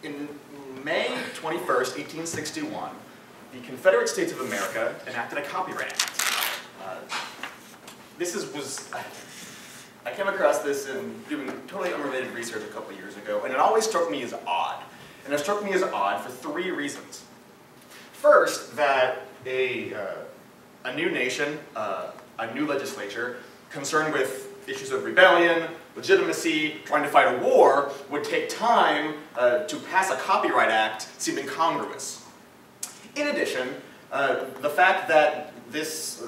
In May 21st, 1861, the Confederate States of America enacted a Copyright Act. I came across this in doing totally unrelated research a couple years ago, and it always struck me as odd. And it struck me as odd for three reasons. First, that a new nation, a new legislature, concerned with issues of rebellion, legitimacy, trying to fight a war, would take time to pass a Copyright Act seemed incongruous. In addition, the fact that this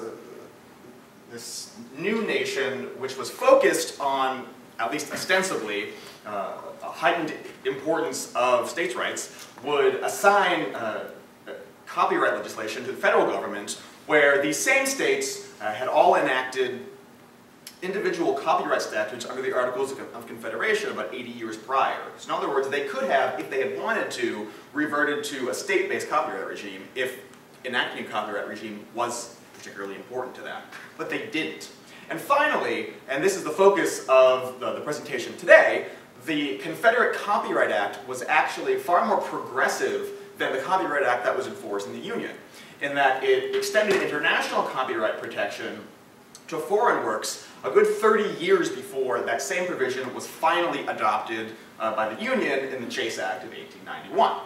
new nation, which was focused on, at least ostensibly, a heightened importance of states' rights, would assign copyright legislation to the federal government, where these same states had all enacted individual copyright statutes under the Articles of Confederation about 80 years prior. So in other words, they could have, if they had wanted to, reverted to a state-based copyright regime if enacting a copyright regime was particularly important to them. But they didn't. And finally, and this is the focus of the presentation today, the Confederate Copyright Act was actually far more progressive than the Copyright Act that was in force in the Union, in that it extended international copyright protection to foreign works a good 30 years before that same provision was finally adopted by the Union in the Chase Act of 1891.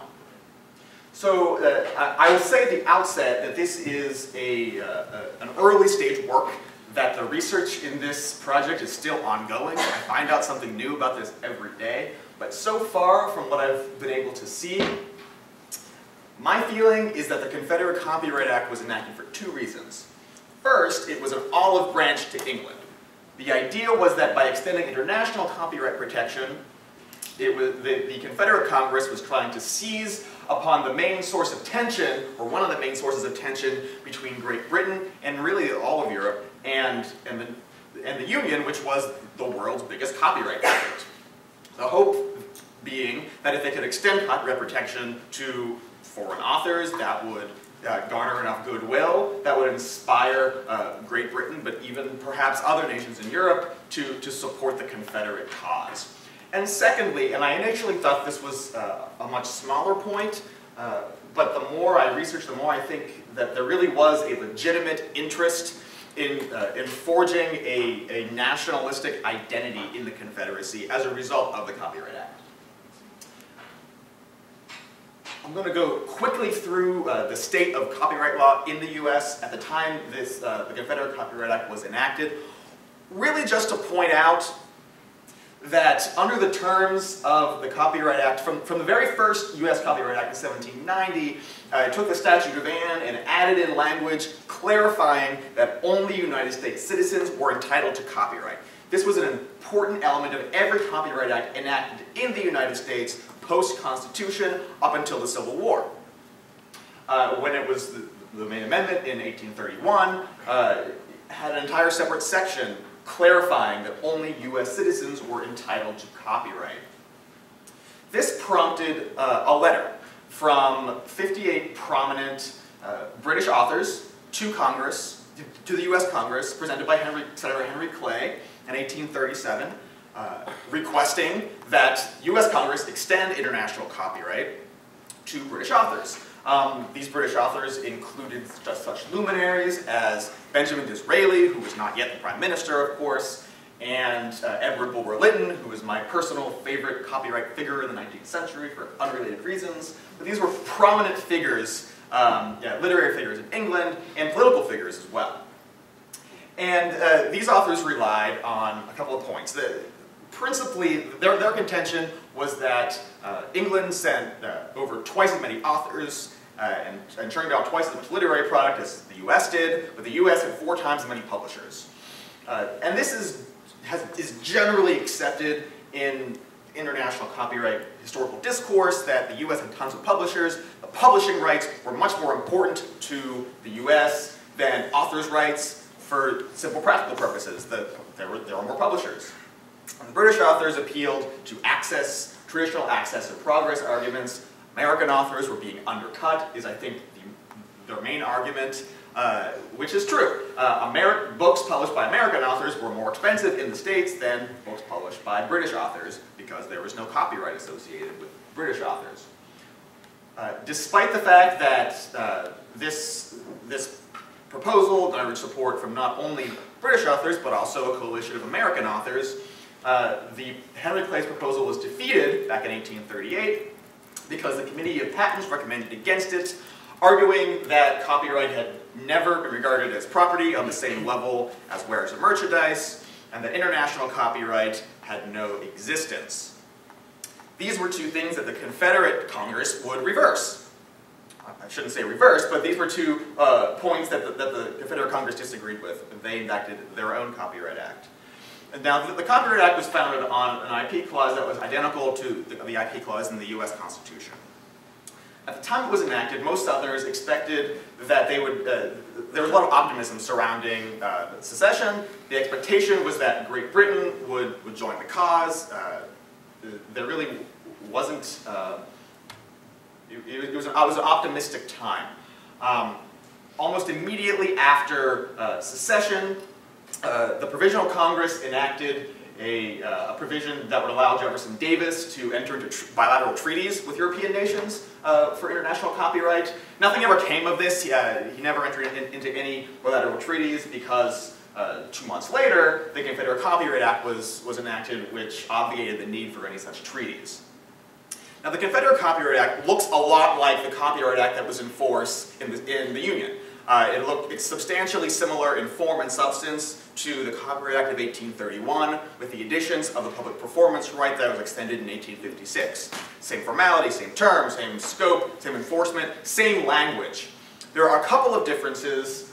So I will say at the outset that this is an early stage work, that the research in this project is still ongoing. I find out something new about this every day. But so far, from what I've been able to see, my feeling is that the Confederate Copyright Act was enacted for two reasons. First, it was an olive branch to England. The idea was that by extending international copyright protection, the Confederate Congress was trying to seize upon the main source of tension, or one of the main sources of tension, between Great Britain and really all of Europe and the Union, which was the world's biggest copyright market. The hope being that if they could extend copyright protection to foreign authors, that would garner enough goodwill, that would inspire Great Britain, but even perhaps other nations in Europe, to support the Confederate cause. And secondly, and I initially thought this was a much smaller point, but the more I researched, the more I think that there really was a legitimate interest in forging a nationalistic identity in the Confederacy as a result of the Copyright Act. I'm going to go quickly through the state of copyright law in the US at the time the Confederate Copyright Act was enacted, really just to point out that under the terms of the Copyright Act, from the very first US Copyright Act in 1790, it took the Statute of Anne and added in language clarifying that only United States citizens were entitled to copyright. This was an important element of every Copyright Act enacted in the United States post-Constitution up until the Civil War. When it was the main amendment in 1831, had an entire separate section clarifying that only US citizens were entitled to copyright. This prompted a letter from 58 prominent British authors to Congress, to the US Congress, presented by Senator Henry Clay in 1837, requesting that US Congress extend international copyright to British authors. These British authors included just such luminaries as Benjamin Disraeli, who was not yet the Prime Minister, of course, and Edward Bulwer Lytton, who is my personal favorite copyright figure in the 19th century for unrelated reasons. But these were prominent figures, literary figures in England, and political figures as well. And these authors relied on a couple of points. Principally, their contention was that England sent over twice as many authors and churned out twice as much literary product as the US did, but the US had 4 times as many publishers. And this is generally accepted in international copyright historical discourse, that the US had tons of publishers. The publishing rights were much more important to the US than authors' rights for simple practical purposes. There were more publishers. And British authors appealed to access, traditional access and progress arguments. American authors were being undercut, is I think their main argument, which is true. Books published by American authors were more expensive in the States than books published by British authors because there was no copyright associated British authors. Despite the fact that this proposal garnered support from not only British authors, but also a coalition of American authors, the Henry Clay's proposal was defeated back in 1838 because the Committee of Patents recommended against it, arguing that copyright had never been regarded as property on the same level as wares and merchandise, and that international copyright had no existence. These were two things that the Confederate Congress would reverse. I shouldn't say reverse, but these were two points that the Confederate Congress disagreed with, and they enacted their own Copyright Act. And now, the Copyright Act was founded on an IP clause that was identical to the IP clause in the US Constitution. At the time it was enacted, most Southerners expected that they would, there was a lot of optimism surrounding secession. The expectation was that Great Britain would join the cause. There really wasn't, it was an optimistic time. Almost immediately after secession, the Provisional Congress enacted a provision that would allow Jefferson Davis to enter into bilateral treaties with European nations for international copyright. Nothing ever came of this. He never entered into any bilateral treaties because 2 months later, the Confederate Copyright Act was enacted, which obviated the need for any such treaties. Now, the Confederate Copyright Act looks a lot like the Copyright Act that was in force in the Union. It's substantially similar in form and substance to the Copyright Act of 1831, with the additions of the public performance right that was extended in 1856. Same formality, same terms, same scope, same enforcement, same language. There are a couple of differences.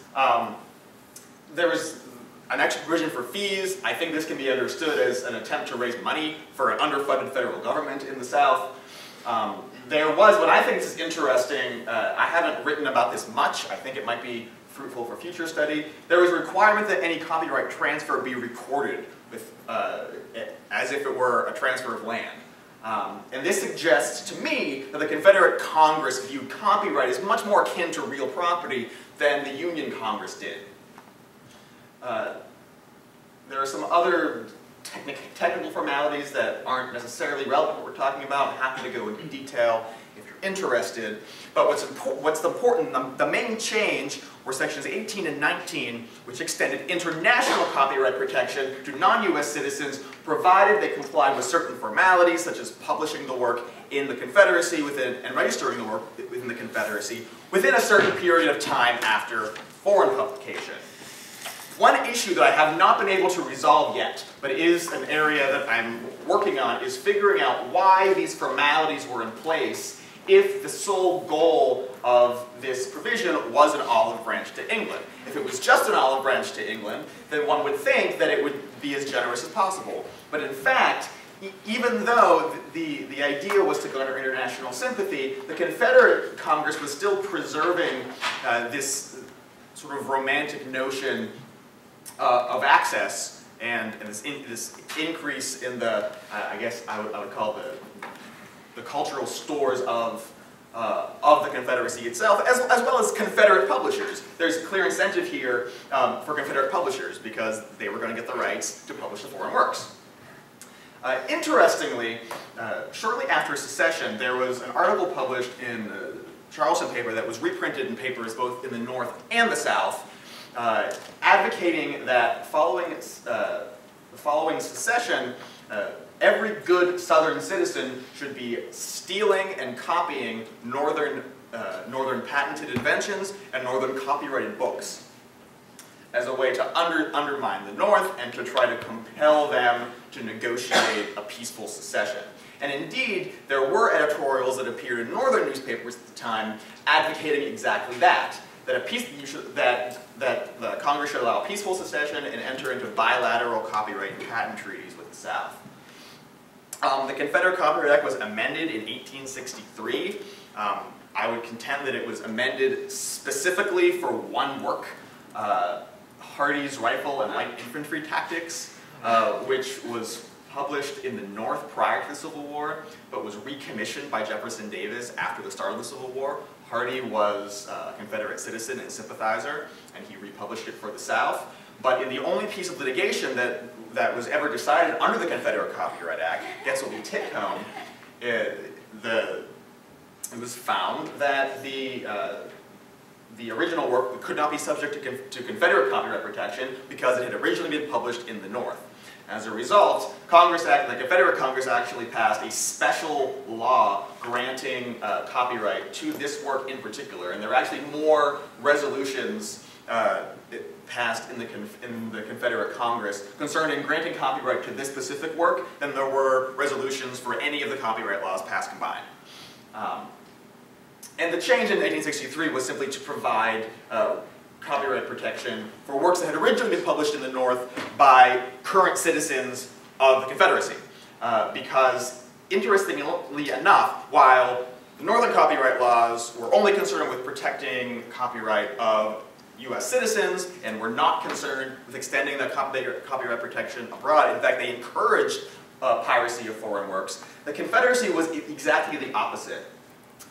There was an extra provision for fees. I think this can be understood as an attempt to raise money for an underfunded federal government in the South. There was, what I think is interesting, I haven't written about this much, I think it might be fruitful for future study. There was a requirement that any copyright transfer be recorded with, as if it were a transfer of land. And this suggests to me that the Confederate Congress viewed copyright as much more akin to real property than the Union Congress did. There are some other technical formalities that aren't necessarily relevant to what we're talking about. I'm happy to go into detail if you're interested. But what's important, the main change were sections 18 and 19, which extended international copyright protection to non-US citizens, provided they complied with certain formalities, such as publishing the work in the Confederacy and registering the work within the Confederacy within a certain period of time after foreign publication. One issue that I have not been able to resolve yet, but is an area that I'm working on, is figuring out why these formalities were in place if the sole goal of this provision was an olive branch to England. If it was just an olive branch to England, then one would think that it would be as generous as possible. But in fact, even though the idea was to garner international sympathy, the Confederate Congress was still preserving this sort of romantic notion of access and this increase in the, I guess I would call the cultural stores of the Confederacy itself, as well as Confederate publishers. There's a clear incentive here for Confederate publishers because they were going to get the rights to publish the foreign works. Interestingly, shortly after secession, there was an article published in the Charleston paper that was reprinted in papers both in the North and the South, advocating that following secession, every good Southern citizen should be stealing and copying Northern patented inventions and Northern copyrighted books as a way to undermine the North and to try to compel them to negotiate a peaceful secession. And indeed, there were editorials that appeared in Northern newspapers at the time advocating exactly that. That the Congress should allow peaceful secession and enter into bilateral copyright and patent treaties with the South. The Confederate Copyright Act was amended in 1863. I would contend that it was amended specifically for one work, Hardy's Rifle and Light Infantry Tactics, which was published in the North prior to the Civil War, but was recommissioned by Jefferson Davis after the start of the Civil War. Hardy was a Confederate citizen and sympathizer, and he republished it for the South. But in the only piece of litigation that was ever decided under the Confederate Copyright Act, Getzel v. Titcomb, it was found that the original work could not be subject to Confederate copyright protection because it had originally been published in the North. As a result, the Confederate Congress actually passed a special law granting copyright to this work in particular, and there were actually more resolutions passed in the Confederate Congress concerning granting copyright to this specific work than there were resolutions for any of the copyright laws passed combined. And the change in 1863 was simply to provide copyright protection for works that had originally been published in the North by current citizens of the Confederacy. Because, interestingly enough, while the Northern copyright laws were only concerned with protecting copyright of U.S. citizens and were not concerned with extending the copyright protection abroad, in fact, they encouraged piracy of foreign works, the Confederacy was exactly the opposite.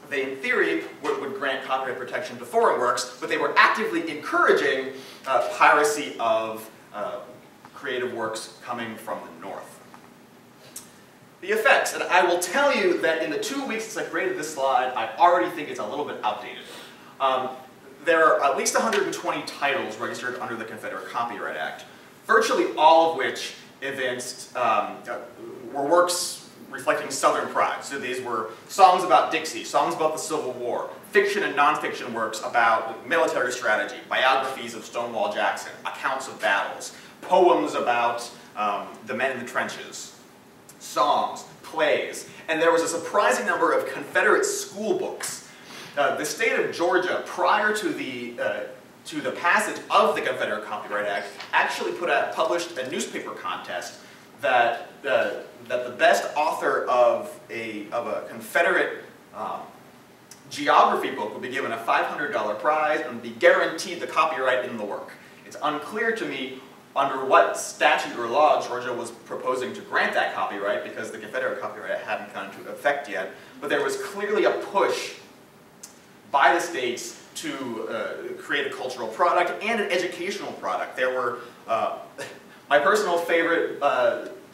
They, in theory, would grant copyright protection to foreign works, but they were actively encouraging piracy of creative works coming from the North. The effects, and I will tell you that in the 2 weeks since I created this slide, I already think it's a little bit outdated. There are at least 120 titles registered under the Confederate Copyright Act, virtually all of which were works reflecting Southern pride. So these were songs about Dixie, songs about the Civil War, fiction and nonfiction works about military strategy, biographies of Stonewall Jackson, accounts of battles, poems about the men in the trenches, songs, plays, and there was a surprising number of Confederate school books. The state of Georgia, prior to the passage of the Confederate Copyright Act, actually published a newspaper contest that the best author of a Confederate geography book would be given a $500 prize and be guaranteed the copyright in the work. It's unclear to me under what statute or law Georgia was proposing to grant that copyright, because the Confederate Copyright hadn't gone into effect yet, but there was clearly a push by the states to create a cultural product and an educational product. There were, my personal favorite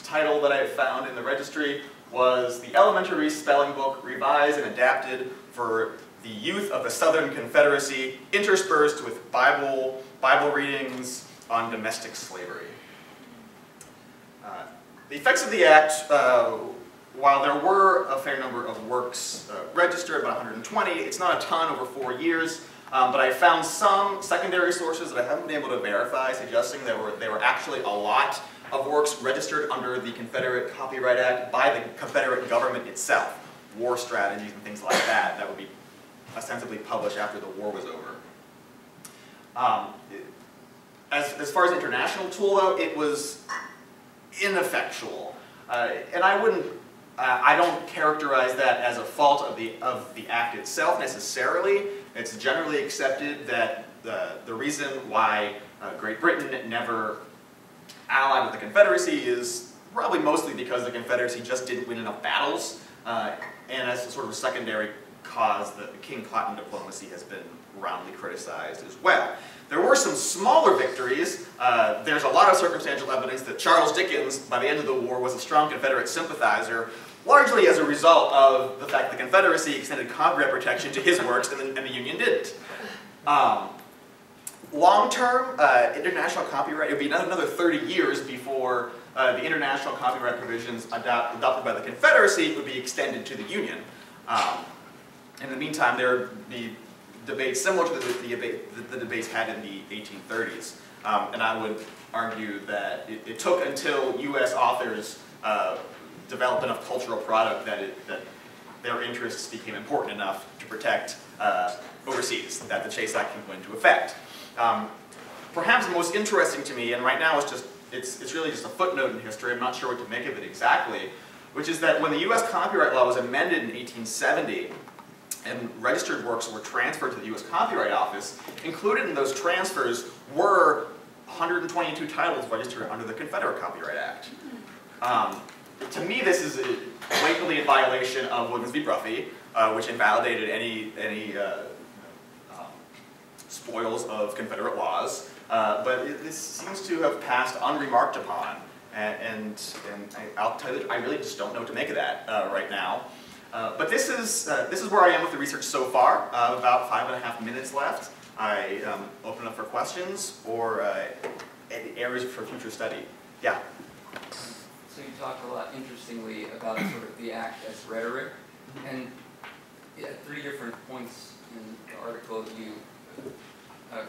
title that I found in the registry was the Elementary Spelling Book Revised and Adapted for the Youth of the Southern Confederacy, interspersed with Bible readings on domestic slavery. The effects of the Act, while there were a fair number of works registered, about 120, it's not a ton over 4 years, but I found some secondary sources that I haven't been able to verify, suggesting there were actually a lot of works registered under the Confederate Copyright Act by the Confederate government itself, war strategies and things like that, that would be ostensibly published after the war was over. As far as international tool, though, it was ineffectual, and I don't characterize that as a fault of the act itself necessarily. It's generally accepted that the reason why Great Britain never allied with the Confederacy is probably mostly because the Confederacy just didn't win enough battles, and as a sort of a secondary cause, the King Cotton diplomacy has been roundly criticized as well. There were some smaller victories. There's a lot of circumstantial evidence that Charles Dickens, by the end of the war, was a strong Confederate sympathizer, largely as a result of the fact the Confederacy extended copyright protection to his works and the Union didn't. Long-term, international copyright, it would be another 30 years before the international copyright provisions adopted by the Confederacy would be extended to the Union. In the meantime, there would be debates similar to the debates had in the 1830s. And I would argue that it took until U.S. authors developed enough cultural product that their interests became important enough to protect overseas, that the Chase Act can go into effect. Perhaps the most interesting to me, and right now it's really just a footnote in history, I'm not sure what to make of it exactly, which is that when the U.S. copyright law was amended in 1870, and registered works were transferred to the U.S. Copyright Office, included in those transfers were 122 titles registered under the Confederate Copyright Act. To me, this is blatantly in violation of Williams v. Bruffy, which invalidated any spoils of Confederate laws, but this seems to have passed unremarked upon, and I'll tell you, I really just don't know what to make of that right now. But this is where I am with the research so far. About 5.5 minutes left. I open up for questions or areas for future study. Yeah? So you talked a lot, interestingly, about sort of the act as rhetoric. And at 3 different points in the article, you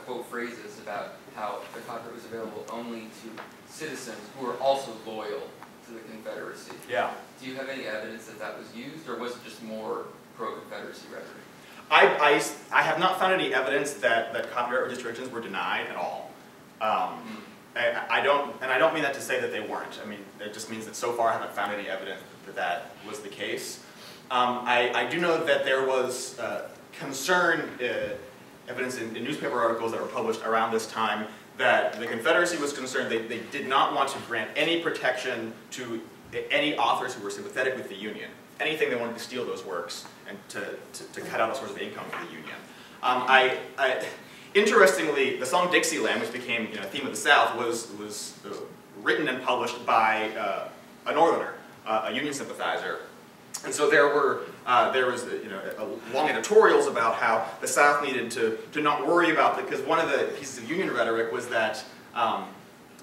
quote phrases about how the copyright was available only to citizens who were also loyal to the Confederacy. Yeah. Do you have any evidence that that was used, or was it just more pro-Confederacy rhetoric? I have not found any evidence that copyright registrations were denied at all. I don't mean that to say that they weren't. I mean, it just means that so far I haven't found any evidence that that was the case. I do know that there was concern, evidence in newspaper articles that were published around this time, that the Confederacy was concerned they did not want to grant any protection to any authors who were sympathetic with the Union. Anything they wanted to steal those works and to cut out a source of income for the Union. Interestingly, the song Dixieland, which became a theme of the South, was written and published by a Northerner, a Union sympathizer. And so there was long editorials about how the South needed to not worry about it, because one of the pieces of Union rhetoric was that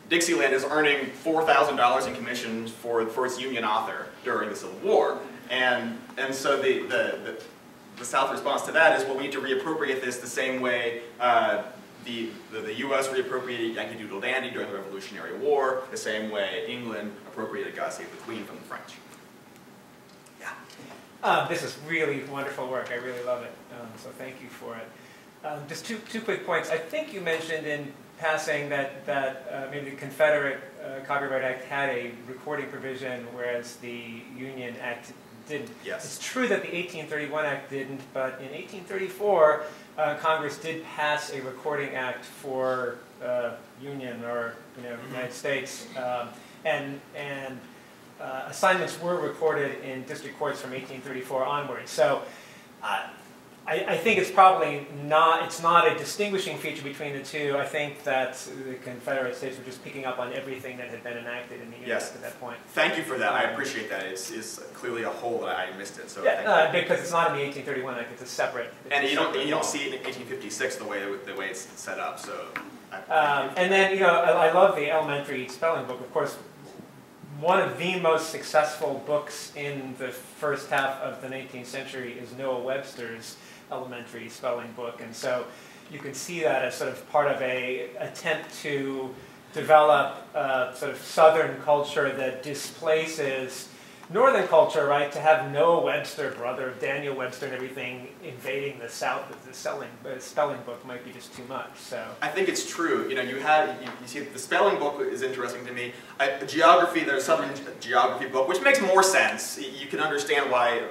Dixieland is earning $4,000 in commissions for its Union author during the Civil War, and so the South response to that is, well, we need to reappropriate this the same way the U.S. reappropriated Yankee Doodle Dandy during the Revolutionary War, the same way England appropriated God Save the Queen from the French. Yeah. This is really wonderful work. I really love it. So thank you for it. Just two quick points. I think you mentioned in passing that maybe the Confederate Copyright Act had a recording provision, whereas the Union Act didn't. Yes. It's true that the 1831 Act didn't, but in 1834, Congress did pass a recording act for Union or United States, and assignments were recorded in district courts from 1834 onwards. So I think it's probably not, it's not a distinguishing feature between the two. I think that the Confederate States were just picking up on everything that had been enacted in the Union Act at that point. Thank you for that. I appreciate that. It's clearly a hole that I missed it. So yeah, because it's not in the 1831 Act. It's a separate. And you don't see it in 1856 the way it's set up. So. And then I love the elementary spelling book. Of course, one of the most successful books in the first half of the 19th century is Noah Webster's elementary spelling book, and so you can see that as sort of part of an attempt to develop sort of Southern culture that displaces Northern culture, right? To have Noah Webster, brother of Daniel Webster and everything, invading the South with the spelling book might be just too much. So I think it's true. You see the spelling book is interesting to me. Geography, there's a Southern geography book, which makes more sense. You can understand why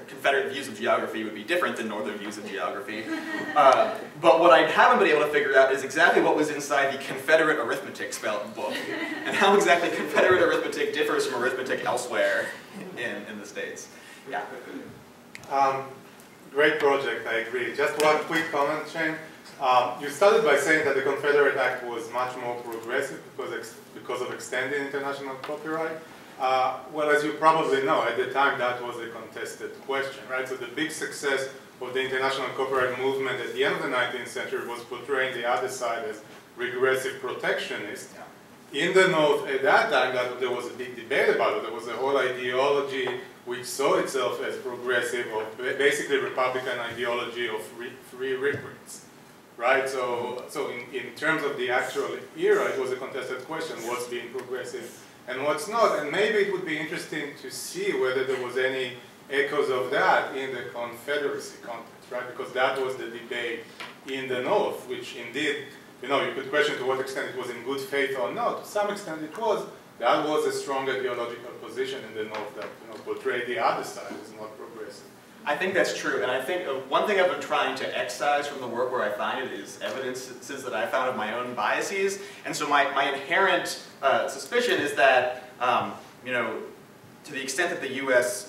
Confederate views of geography would be different than Northern views of geography. But what I haven't been able to figure out is exactly what was inside the Confederate arithmetic spelling book, and how exactly Confederate arithmetic differs from arithmetic elsewhere in the States. Yeah. Great project, I agree. Just one quick comment, Shane. You started by saying that the Confederate Act was much more progressive because of extending international copyright. Well, as you probably know, at the time that was a contested question, right? So the big success of the international copyright movement at the end of the 19th century was portraying the other side as regressive protectionist. In the North, at that time, there was a big debate about it. There was a whole ideology which saw itself as progressive, or basically Republican ideology of free reprints, right? So in terms of the actual era, it was a contested question, what's being progressive and what's not. And maybe it would be interesting to see whether there was any echoes of that in the Confederacy context, right? Because that was the debate in the North, which indeed, you could question to what extent it was in good faith or not. To some extent it was. That was a strong ideological position in the North that portrayed the other side as not progressive. I think that's true, and I think one thing I've been trying to excise from the work where I find it is evidences that I found of my own biases, and so my inherent suspicion is that, to the extent that the U.S.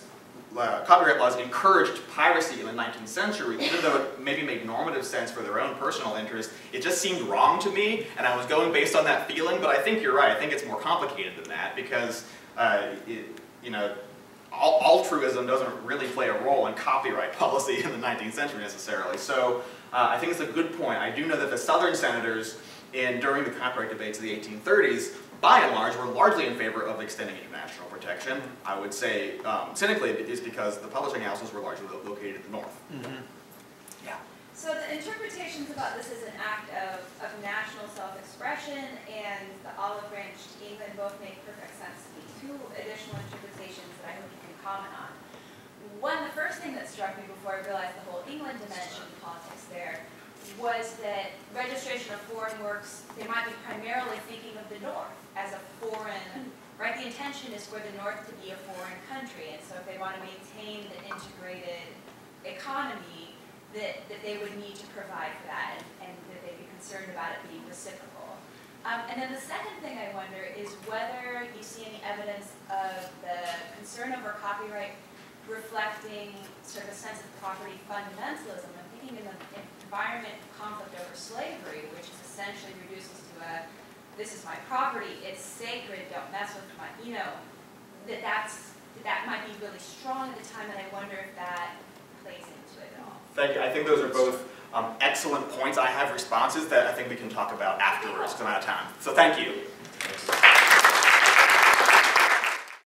Copyright laws encouraged piracy in the 19th century, even though it maybe made normative sense for their own personal interest, it just seemed wrong to me, and I was going based on that feeling, but I think you're right. I think it's more complicated than that, because, altruism doesn't really play a role in copyright policy in the 19th century necessarily. So I think it's a good point. I do know that the Southern senators during the copyright debates of the 1830s, by and large, were largely in favor of extending international protection. I would say, cynically, it is because the publishing houses were largely located in the north. Yeah. So the interpretations about this as an act of national self-expression and the olive branch to England both make perfect sense to me. Two additional interpretations that I hope you can comment on. One, the first thing that struck me before I realized the whole England dimension of politics there was that registration of foreign works, they might be primarily thinking of the North as a foreign, right? The intention is for the North to be a foreign country, and so if they want to maintain the integrated economy, that they would need to provide for that, and that they'd be concerned about it being reciprocal. And then the second thing I wonder is whether you see any evidence of the concern over copyright reflecting sort of a sense of property fundamentalism. I'm thinking in the environment of conflict over slavery, which is essentially reduces to a, this is my property, it's sacred, don't mess with my, you know, that might be really strong at the time, and I wonder if that plays into it at all. Thank you. I think those are both excellent points. I have responses that I think we can talk about afterwards because I'm out of time. So thank you.